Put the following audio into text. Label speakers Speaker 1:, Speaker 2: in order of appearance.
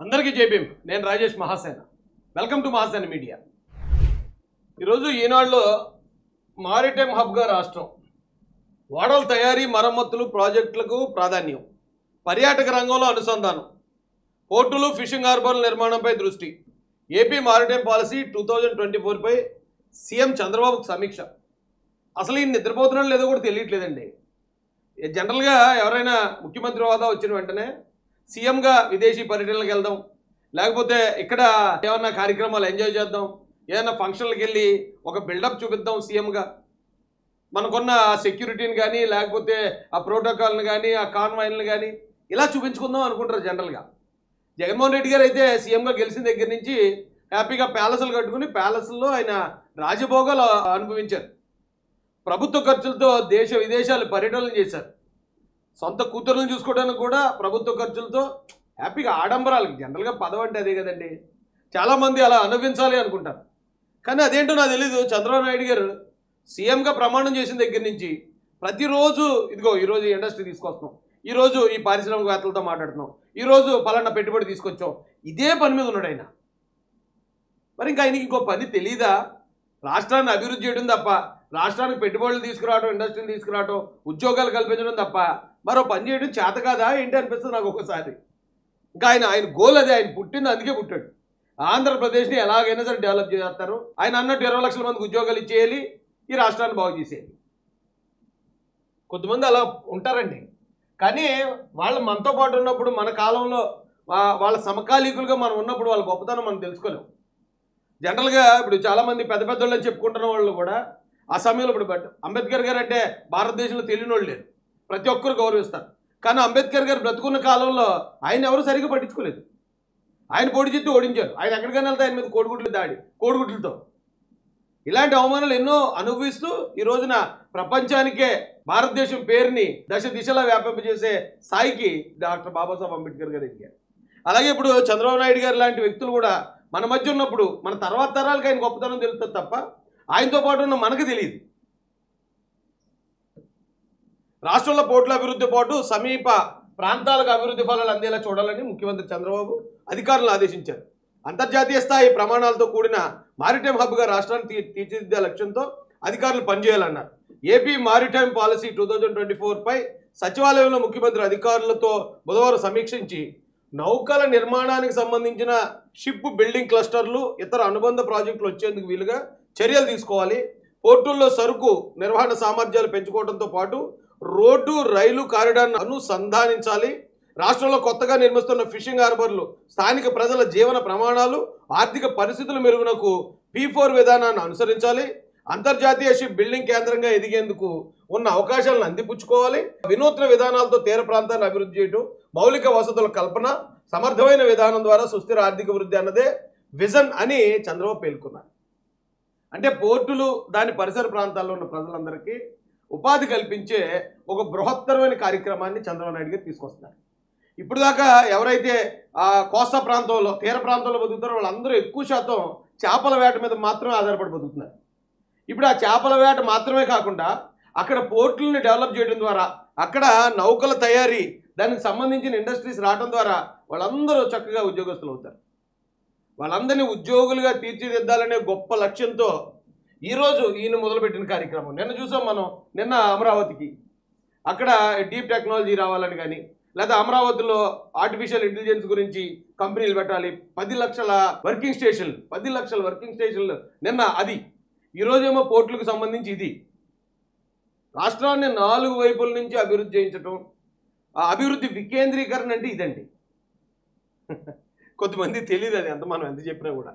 Speaker 1: అందరికీ జైభీం. నేను Rajesh Mahasena. Welcome to Mahasena media. ఈరోజు ఈనాడులో మారిటైమ్ హబ్గా రాష్ట్రం, ఓడల తయారీ, మరమ్మతులు, ప్రాజెక్టులకు ప్రాధాన్యం, పర్యాటక రంగంలో అనుసంధానం, పోర్టులు, ఫిషింగ్ హార్బర్ల నిర్మాణంపై దృష్టి, ఏపీ మారిటైమ్ పాలసీ 2024పై సీఎం చంద్రబాబుకు సమీక్ష. అసలు ఈ నిద్రపోతున్నాడు లేదో కూడా తెలియట్లేదండి. జనరల్గా ఎవరైనా ముఖ్యమంత్రి హోదా వచ్చిన వెంటనే సీఎంగా విదేశీ పర్యటనలకు వెళ్దాం, లేకపోతే ఇక్కడ ఏమన్నా కార్యక్రమాలు ఎంజాయ్ చేద్దాం, ఏదైనా ఫంక్షన్లకు వెళ్ళి ఒక బిల్డప్ చూపిద్దాం సీఎంగా, మనకున్న సెక్యూరిటీని కానీ లేకపోతే ఆ ప్రోటోకాల్ని కానీ ఆ కాన్వాయిల్ని కానీ ఇలా చూపించుకుందాం అనుకుంటారు జనరల్గా. జగన్మోహన్ రెడ్డి గారు అయితే సీఎంగా గెలిచిన దగ్గర నుంచి హ్యాపీగా ప్యాలెస్లు కట్టుకుని ప్యాలెస్లో ఆయన రాజభోగాలు అనుభవించారు. ప్రభుత్వ ఖర్చులతో దేశ విదేశాలు పర్యటనలు చేశారు. సొంత కూతురులను చూసుకోవడానికి కూడా ప్రభుత్వ ఖర్చులతో హ్యాపీగా ఆడంబరాలకి, జనరల్గా పదవి అంటే అదే కదండి, చాలామంది అలా అనుభవించాలి అనుకుంటారు. కానీ అదేంటో నాకు తెలీదు. చంద్రబాబు నాయుడు గారు సీఎంగా ప్రమాణం చేసిన దగ్గర నుంచి ప్రతిరోజు ఇదిగో ఈరోజు ఇండస్ట్రీ తీసుకొస్తున్నాం, ఈరోజు ఈ పారిశ్రామికవేత్తలతో మాట్లాడుతున్నాం, ఈరోజు పలానా పెట్టుబడి తీసుకొచ్చాం, ఇదే పని మీద ఉన్నాడు ఆయన. మరి ఇంకా ఆయనకి ఇంకో పని తెలీదా? రాష్ట్రాన్ని అభివృద్ధి చేయడం తప్ప, రాష్ట్రానికి పెట్టుబడులు తీసుకురావడం, ఇండస్ట్రీని తీసుకురావడం, ఉద్యోగాలు కల్పించడం తప్ప మరో పని చేయడం చేత కాదా ఏంటి అనిపిస్తుంది నాకు ఒక్కసారి. ఇంకా ఆయన గోల్ అదే. ఆయన పుట్టింది అందుకే పుట్టాడు. ఆంధ్రప్రదేశ్ని ఎలాగైనా సరే డెవలప్ చేస్తారు. ఆయన అన్నట్టు 20 లక్షల మందికి ఉద్యోగాలు ఇచ్చేయాలి, ఈ రాష్ట్రాన్ని బాగు చేసేయాలి. కొంతమంది అలా ఉంటారండి. కానీ వాళ్ళు మనతో పాటు ఉన్నప్పుడు, మన కాలంలో వాళ్ళ సమకాలీకులుగా మనం ఉన్నప్పుడు వాళ్ళ గొప్పతనం మనం తెలుసుకోలేము. జనరల్గా ఇప్పుడు చాలామంది పెద్ద పెద్దోళ్ళని చెప్పుకుంటున్న వాళ్ళు కూడా ఆ సమయంలో ఇప్పుడు అంబేద్కర్ గారు అంటే భారతదేశంలో తెలియని వాళ్ళు లేరు, ప్రతి ఒక్కరు గౌరవిస్తారు. కానీ అంబేద్కర్ గారు బ్రతుకున్న కాలంలో ఆయన ఎవరు సరిగ్గా పట్టించుకోలేదు. ఆయన పోటీ చేసి ఓడించారు. ఆయన ఎక్కడికైనా వెళ్తే ఆయన మీద కోడిగుడ్లతో ఇలాంటి అవమానాలు ఎన్నో అనుభవిస్తూ ఈ రోజున ప్రపంచానికే భారతదేశం పేరుని దశ దిశలా వ్యాపింపజేసే స్థాయికి డాక్టర్ బాబాసాహెబ్ అంబేద్కర్ గారు ఎదిగారు. అలాగే ఇప్పుడు చంద్రబాబు నాయుడు గారు లాంటి వ్యక్తులు కూడా మన మధ్య ఉన్నప్పుడు మన తర్వాత తరాలకు ఆయన గొప్పతనం తెలుస్తుంది తప్ప ఆయనతో పాటు ఉన్న మనకు తెలియదు. రాష్ట్రంలో పోర్టుల అభివృద్ధి పాటు సమీప ప్రాంతాలకు అభివృద్ధి ఫలాలు అందేలా చూడాలని ముఖ్యమంత్రి చంద్రబాబు అధికారులను ఆదేశించారు. అంతర్జాతీయ స్థాయి ప్రమాణాలతో కూడిన మారిటైమ్ హబ్గా రాష్ట్రాన్ని తీర్చిదిద్దే లక్ష్యంతో అధికారులు పనిచేయాలన్నారు. ఏపీ మారిటైమ్ పాలసీ 2024పై సచివాలయంలో ముఖ్యమంత్రి అధికారులతో బుధవారం సమీక్షించి నౌకల నిర్మాణానికి సంబంధించిన షిప్ బిల్డింగ్ క్లస్టర్లు, ఇతర అనుబంధ ప్రాజెక్టులు వచ్చేందుకు వీలుగా చర్యలు తీసుకోవాలి. పోర్టుల్లో సరుకు నిర్వహణ సామర్థ్యాలు పెంచుకోవడంతో పాటు రోడ్డు, రైలు కారిడార్ను అనుసంధానించాలి. రాష్ట్రంలో కొత్తగా నిర్మిస్తున్న ఫిషింగ్ హార్బర్లు స్థానిక ప్రజల జీవన ప్రమాణాలు, ఆర్థిక పరిస్థితుల మెరుగునకు P4 విధానాన్ని అనుసరించాలి. అంతర్జాతీయ షిప్ బిల్డింగ్ కేంద్రంగా ఎదిగేందుకు ఉన్న అవకాశాలను అందిపుచ్చుకోవాలి. వినూత్న విధానాలతో తీర ప్రాంతాన్ని అభివృద్ధి చేయడం, మౌలిక వసతుల కల్పన, సమర్థమైన విధానం ద్వారా సుస్థిర ఆర్థిక వృద్ధి అన్నదే విజన్ అని చంద్రబాబు పేర్కొన్నారు. అంటే పోర్టులు, దాని పరిసర ప్రాంతాల్లో ఉన్న ప్రజలందరికీ ఉపాధి కల్పించే ఒక బృహత్తరమైన కార్యక్రమాన్ని చంద్రబాబు నాయుడు గారు తీసుకొస్తున్నారు. ఇప్పుడు దాకా ఎవరైతే కోస్తా ప్రాంతంలో, తీర ప్రాంతంలో బతుకుతారో వాళ్ళందరూ ఎక్కువ శాతం చేపల వేట మీద మాత్రమే ఆధారపడి బతుకుతున్నారు. ఇప్పుడు ఆ చేపల వేట మాత్రమే కాకుండా అక్కడ పోర్టులను డెవలప్ చేయడం ద్వారా, అక్కడ నౌకల తయారీ, దానికి సంబంధించిన ఇండస్ట్రీస్ రావడం ద్వారా వాళ్ళందరూ చక్కగా ఉద్యోగస్తులు అవుతారు. వాళ్ళందరినీ ఉద్యోగులుగా తీర్చిదిద్దాలనే గొప్ప లక్ష్యంతో ఈరోజు ఈయన మొదలుపెట్టిన కార్యక్రమం. నిన్న చూసాం మనం. నిన్న అమరావతికి అక్కడ డీప్ టెక్నాలజీ రావాలని కానీ, లేదా అమరావతిలో ఆర్టిఫిషియల్ ఇంటెలిజెన్స్ గురించి కంపెనీలు పెట్టాలి, 10 లక్షల వర్కింగ్ స్టేషన్లు నిన్న అది. ఈరోజేమో పోర్టులకు సంబంధించి ఇది. రాష్ట్రాన్ని 4 వైపుల నుంచి అభివృద్ధి చేయించడం, ఆ అభివృద్ధి వికేంద్రీకరణ అంటే ఇదండి. కొంతమంది తెలియదు అది, మనం ఎంత చెప్పినా కూడా.